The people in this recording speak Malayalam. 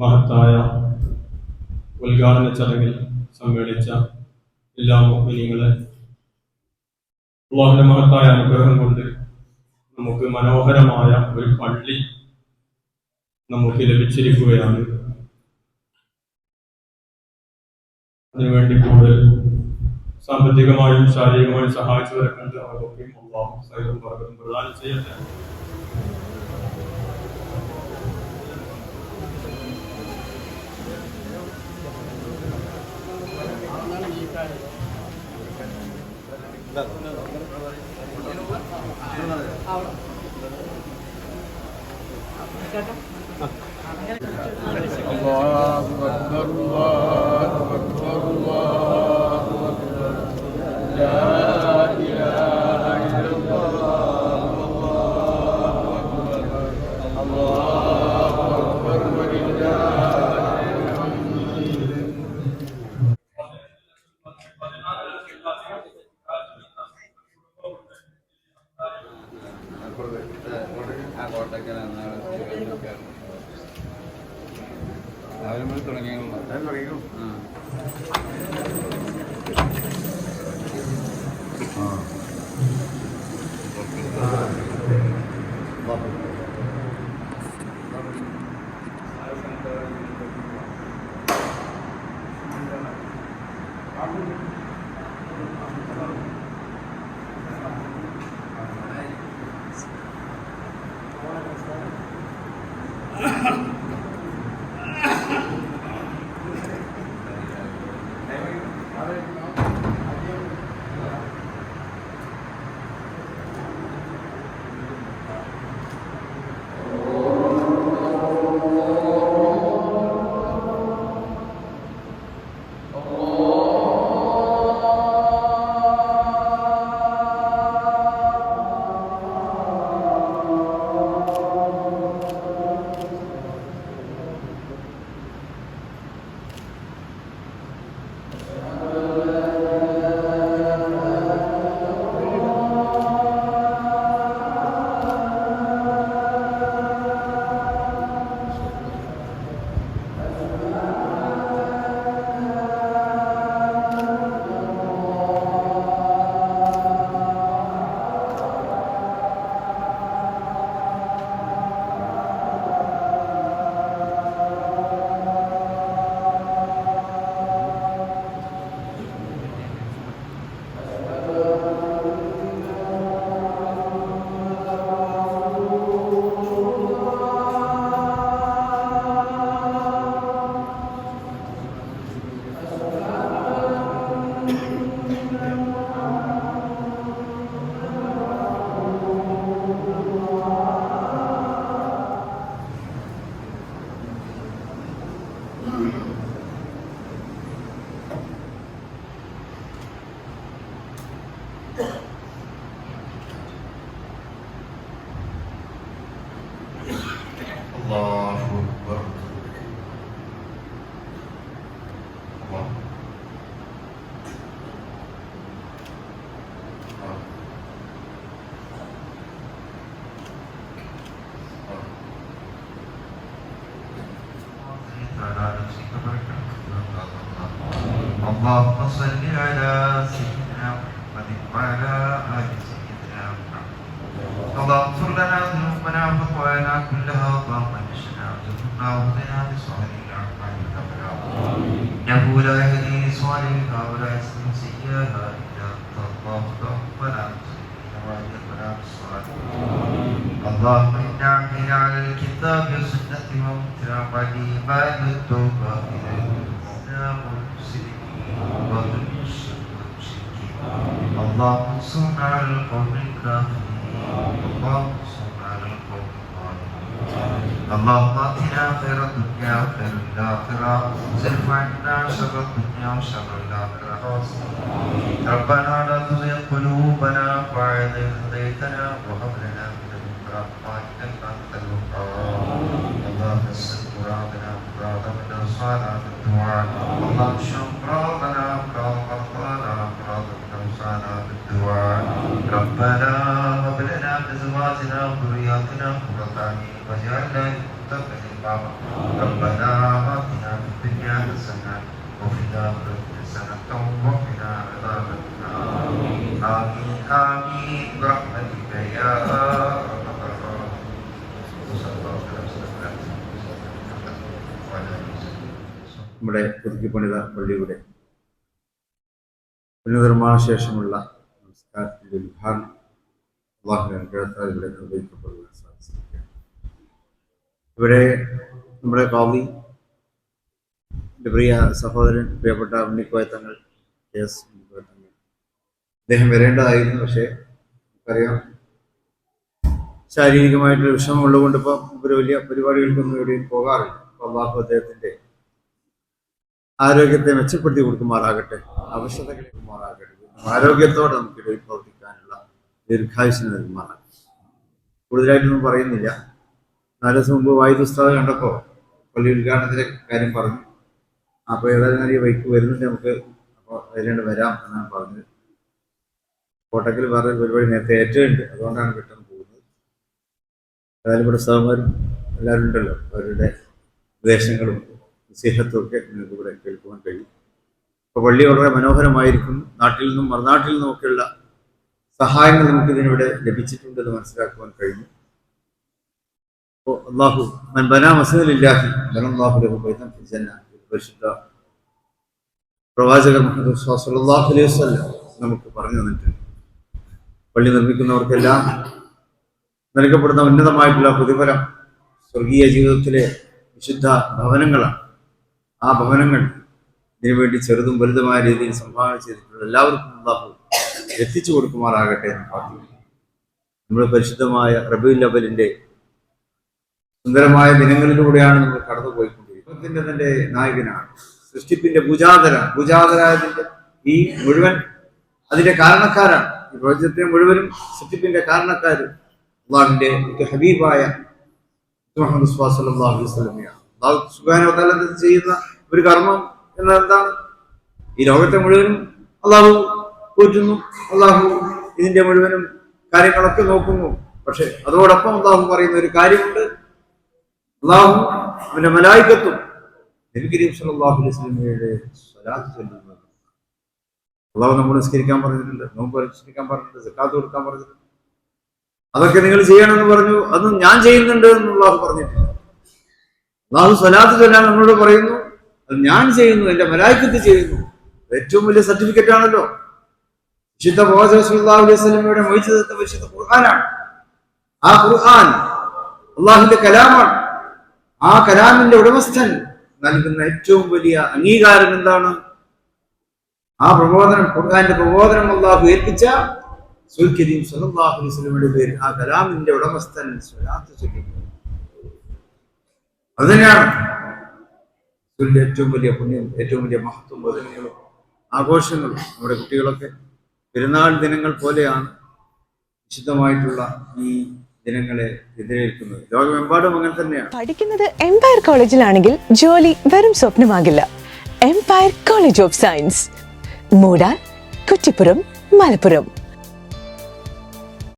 മഹത്തായ ഉദ്ഘാടന ചടങ്ങിൽ സമ്മേളിച്ച എല്ലാ മുഅ്മിനീങ്ങളെ അല്ലാഹുവിന്റെ മഹത്തായ അനുഗ്രഹം കൊണ്ട് നമുക്ക് മനോഹരമായ ഒരു പള്ളി നമുക്ക് ലഭിച്ചിരിക്കുകയാണ്. അതിനുവേണ്ടി കൂടുതൽ സാമ്പത്തികമായും ശാരീരികമായും സഹായിച്ചവരെ കണ്ട് അവർക്കൊക്കെയും അല്ലാഹു ഖൈറും ബറക്കത്തും പ്രദാനം ചെയ്യട്ടെ. اللهم صل على سيدنا محمد وعلى آل سيدنا محمد. اللهم اغفر لنا ذنوبنا وخطايانا كلها، اللهم نجنا وجبنا وقنا بصالح الأعمال والأبرار. إنه لا يهدي لصالحها ولا يسلم سيئها إلا أنت، الله ربنا ولا اللهم إنا عملنا على الكتاب والسنة ومتنا والإيمان والتوبة إلى الإسلام والمسلمين اللهم انصرنا على القوم الكافرين، اللهم انصرنا على القوم الظالمين. اللهم اتنا خير الدنيا وخير الاخره، واصرف عنا شر الدنيا وشر الاخره. ربنا لا تزغ قلوبنا بعد إذ هديتنا وهب لنا من لدنك رحمة انك انت الوهاب. اللهم يسر مرادنا مراد من اوصانا بالدعاء، اللهم اشف مرادنا مراد مرضانا مراد من اوصانا بالدعاء. ربنا هب لنا من ازواجنا وذرياتنا قرة اعين واجعلنا للمتقين حراما ربنا آتنا في الدنيا حسنة وفي الآخرة حسنة وقنا عذاب النار آمين آمين برحمتك يا أرحم الراحمين صلى الله عليه وسلم. നമ്മുടെ പുതുക്കിപ്പണിത പള്ളിയുടെ പുനർനിർമ്മാണ ശേഷമുള്ള നമസ്കാരത്തിൻ്റെ ഉദ്ഘാടനം അല്ലാഹുവിന്റെ അനുഗ്രഹത്താൽ ഇവിടെ നിർവഹിക്കപ്പെടുവാൻ സാധിച്ചിരിക്കുകയാണ്. ഇവിടെ നമ്മുടെ കാവി എൻ്റെ പ്രിയ സഹോദരൻ പ്രിയപ്പെട്ട ഉണ്ണിക്കോയ തങ്ങൾ എസ് ഉണ്ണിക്കോയ തങ്ങൾ അദ്ദേഹം വരേണ്ടതായിരുന്നു. പക്ഷേ നമുക്കറിയാം ശാരീരികമായിട്ട് വിഷമമുള്ളതുകൊണ്ട് ഇപ്പം ഒരു വലിയ പരിപാടികൾക്കൊന്നും എവിടെയും പോകാറില്ല. അപ്പോൾ അല്ലാഹു അദ്ദേഹത്തിൻ്റെ ആരോഗ്യത്തെ മെച്ചപ്പെടുത്തി കൊടുക്കുമാറാകട്ടെ, ആവശ്യതകൾ കൊടുക്കുമാറാകട്ടെ, ആരോഗ്യത്തോടെ നമുക്കിടയിൽ പ്രവർത്തിക്കാനുള്ള ദീർഘായുസിന് നൽകുമാറാകട്ടെ. കൂടുതലായിട്ടൊന്നും പറയുന്നില്ല. 4 ദിവസം മുമ്പ് വായുപുസ്തകം കണ്ടപ്പോൾ പള്ളി ഉദ്ഘാടനത്തിൻ്റെ കാര്യം പറഞ്ഞു. അപ്പോൾ ഏതായാലും നല്ല ബൈക്ക് വരുന്നുണ്ട്, നമുക്ക് അപ്പോൾ അതിലേണ്ട് വരാം എന്നാണ് പറഞ്ഞത്. കോട്ടക്കൽ വേറെ പരിപാടി നേരത്തെ ഏറ്റുണ്ട്, അതുകൊണ്ടാണ് പെട്ടെന്ന് പോകുന്നത്. ഏതായാലും ഇവിടെ സഹോദരന്മാരും എല്ലാവരും ഉണ്ടല്ലോ, അവരുടെ ഉപദേശങ്ങളും നസീഹത്തുമൊക്കെ നിങ്ങൾക്ക് ഇവിടെ കേൾക്കുവാൻ കഴിയും. അപ്പോൾ പള്ളി വളരെ മനോഹരമായിരിക്കുന്നു. നാട്ടിൽ നിന്നും മറുനാട്ടിൽ നിന്നുമൊക്കെയുള്ള സഹായങ്ങൾ നമുക്ക് ഇതിനിവിടെ ലഭിച്ചിട്ടുണ്ടെന്ന് മനസ്സിലാക്കുവാൻ കഴിഞ്ഞു. അപ്പോൾ അല്ലാഹു മൻ ബനാ മസ്ജിദല്ലാഹി ബനല്ലാഹു ലഹു ബൈതൻ ഫിൽ ജന്ന, പരിശുദ്ധ പ്രവാചകർ മുഹമ്മദ് സ്വല്ലല്ലാഹു അലൈഹി വസല്ലം നമുക്ക് പറഞ്ഞു തന്നിട്ടുണ്ട്. പള്ളി നിർമ്മിക്കുന്നവർക്കെല്ലാം നൽകപ്പെടുന്ന ഉന്നതമായിട്ടുള്ള പ്രതിഫലം സ്വർഗീയ ജീവിതത്തിലെ വിശുദ്ധ ഭവനങ്ങളാണ്. ആ ഭവനങ്ങൾ ഇതിനുവേണ്ടി ചെറുതും വലുതുമായ രീതിയിൽ സംഭാവന ചെയ്തിട്ടുള്ള എല്ലാവർക്കും അല്ലാഹു എത്തിച്ചു കൊടുക്കുമാറാകട്ടെ എന്ന് പ്രാർത്ഥിക്കുന്നു. നമ്മുടെ പരിശുദ്ധമായ റബീഉൽ അവ്വലിന്റെ സുന്ദരമായ ദിനങ്ങളിലൂടെയാണ് നമ്മൾ കടന്നുപോയിക്കൊണ്ടിരിക്കുന്നത്. തന്റെ നായകനാണ്, സൃഷ്ടിപ്പിന്റെ ഭുജാതരായതിന്റെ ഈ മുഴുവൻ അതിന്റെ കാരണക്കാരാണ്. ഈ പ്രപഞ്ചത്തിന്റെ മുഴുവനും സൃഷ്ടിപ്പിന്റെ കാരണക്കാർ അള്ളാഹുവിന്റെ ഹബീബായ മുഹമ്മദ് സ്വല്ലല്ലാഹു അലൈഹി വസല്ലമയാണ്. അല്ലാഹു സുബ്ഹാനഹു വ തആല ചെയ്യുന്ന ഒരു കർമ്മം എന്നതാണ് ഈ ലോകത്തെ മുഴുവനും അല്ലാഹു പോറ്റുന്നു, അല്ലാഹു ഇതിന്റെ മുഴുവനും കാര്യങ്ങളൊക്കെ നോക്കുന്നു. പക്ഷെ അതോടൊപ്പം അല്ലാഹു പറയുന്ന ഒരു കാര്യമുണ്ട്, അല്ലാഹു അവന്റെ മലായികത്തും നബി കരീം സല്ലല്ലാഹു അലൈഹി വസല്ലമയുടെ സ്വലാത്ത് ചൊല്ലുന്നു. അല്ലാഹു നമ്മൾ നിസ്കരിക്കാൻ പറഞ്ഞിട്ടുണ്ട്, നോമ്പ് അനുഷ്ഠിക്കാൻ പറഞ്ഞിട്ടുണ്ട്, സക്കാത്ത് കൊടുക്കാൻ പറഞ്ഞിട്ടുണ്ട്. അതൊക്കെ നിങ്ങൾ ചെയ്യണമെന്ന് പറഞ്ഞു, അത് ഞാൻ ചെയ്യുന്നുണ്ട് എന്ന് അല്ലാഹു പറഞ്ഞിട്ടില്ല. അല്ലാഹു സ്വലാത്ത് ചൊല്ലാൻ നമ്മളോട് പറയുന്നു, അത് ഞാൻ ചെയ്യുന്നു, എന്റെ മലായികത്ത് ചെയ്യുന്നു. ഏറ്റവും വലിയ സർട്ടിഫിക്കറ്റ് ആണല്ലോ. വിശുദ്ധ പ്രവാചകൻ സല്ലല്ലാഹു അലൈഹി വസല്ലമയുടെ മൊയ്ജിസത്ത് വിശുദ്ധ ഖുർആനാണ്. ആ ഖുർആൻ അല്ലാഹുവിന്റെ കലാമാണ്. ആ കലാമിന്റെ ഉടമസ്ഥൻ നൽകുന്ന ഏറ്റവും വലിയ അംഗീകാരം എന്താണ്? ആ പ്രബോധനം, ഖുർആന്റെ പ്രബോധനം അല്ലാഹു ഏൽപ്പിച്ച റസൂൽ കരീം സല്ലല്ലാഹു അലൈഹി വസല്ലമയുടെ പേരിൽ ആ കലാമിന്റെ ഉടമസ്ഥൻ സ്വലാത്ത് ചൊല്ലുന്നു. അതുതന്നെയാണ് ഏറ്റവും വലിയ പുണ്യം, ഏറ്റവും വലിയ മഹത്വം, ബോധനങ്ങളും ആഘോഷങ്ങളും. നമ്മുടെ കുട്ടികളൊക്കെ പെരുന്നാൾ ദിനങ്ങൾ പോലെയാണ് വിശുദ്ധമായിട്ടുള്ള ഈ ദിനങ്ങളെ എതിരേൽക്കുന്നത്. ലോകമെമ്പാടും അങ്ങനെ തന്നെയാണ്. പഠിക്കുന്നത് എംപയർ കോളേജിലാണെങ്കിൽ ജോലി വെറും സ്വപ്നമാകില്ല. Empire College of Science, Moodal, Kuttippuram, Malappuram.